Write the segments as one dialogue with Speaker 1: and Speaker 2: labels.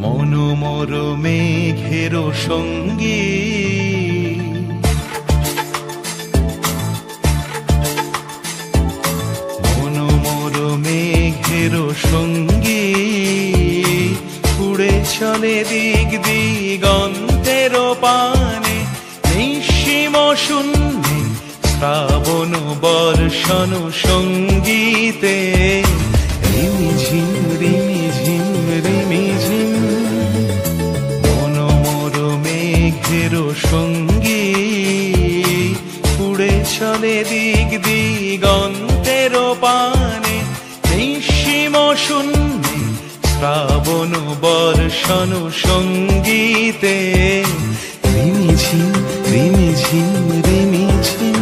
Speaker 1: মনোমর মেঘের সঙ্গী মনোমর মেঘের সঙ্গী উড়ে চলে দিক দিগন্তের পানে নিঃসীম শূন্যে শ্রাবণ বর্ষণ সঙ্গীতে রিমিঝিম রিমিঝিম রিমিঝিম মনোমর মেঘের সঙ্গী উড়ে চলে দিক দিগন্তের পানে নিঃসীম শূন্যে শ্রাবণ বর্ষণ সঙ্গীতে রিমিঝিম রিমিঝিম রিমিঝিম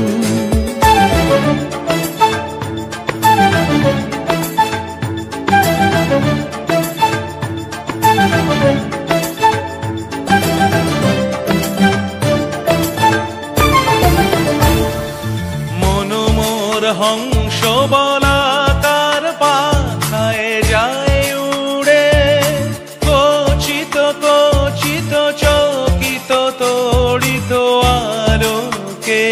Speaker 1: মনোমর হংস বলাকার পাখায় যায় উড়ে কচিত কচিত চকিত তড়িত আলোকে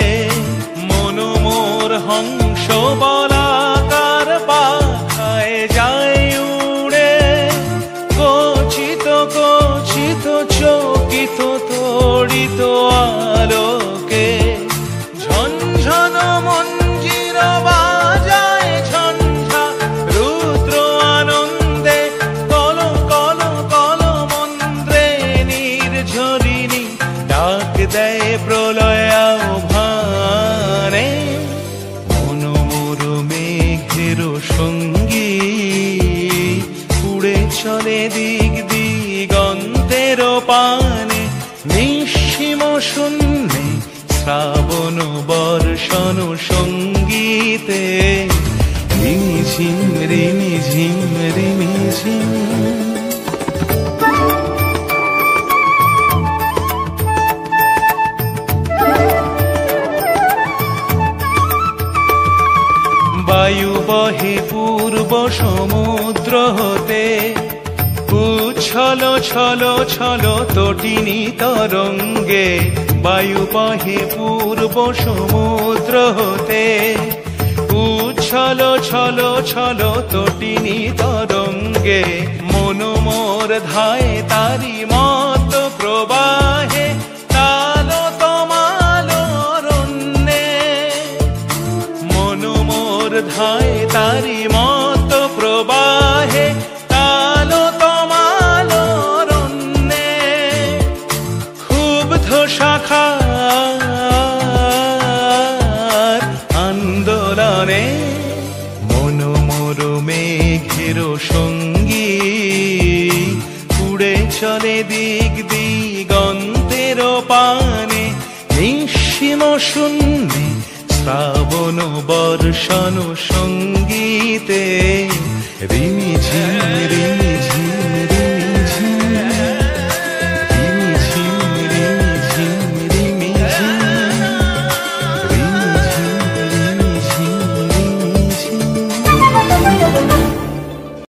Speaker 1: মনোমর হংস বলাকার পাখায় যায় উড়ে কচিত কচিত চকিত তড়িত আলোকে ঝনঝন মঞ্জির বাজায় ঝঞ্ঝা রুদ্র আনন্দে কল কল কল মন্ত্রে নির্ঝরিণী ডাক দেয় প্রলয় আহ্বানে মনোমর মেঘের সঙ্গী উড়ে চলে দিক দিগন্তের পানে নিঃসীম শূন্যে শ্রাবণ বর্ষণ সঙ্গীতে রিমিঝিম রিমিঝিম রিমিঝিম বায়ু বহে পূর্ব সমুদ্র হতে উচ্ছল ছল ছল তটিনী তরঙ্গে বায়ু বহে পূর্ব সমুদ্র হতে উচ্ছল ছল ছল তটিনী তরঙ্গে মনোমর ধায় তারি মত প্রবাহে তাল তমাল রণ্যে মনোমর ধায় তারি মত প্রবাহে তাল তমাল রণ্যে ক্ষুব্ধ শাখার আন্দোলনে মনোমর মেঘের সঙ্গী উড়ে চলে দিক দিগন্তের পানে নিঃসীম শূন্যে শ্রাবণ বর্ষণ সঙ্গী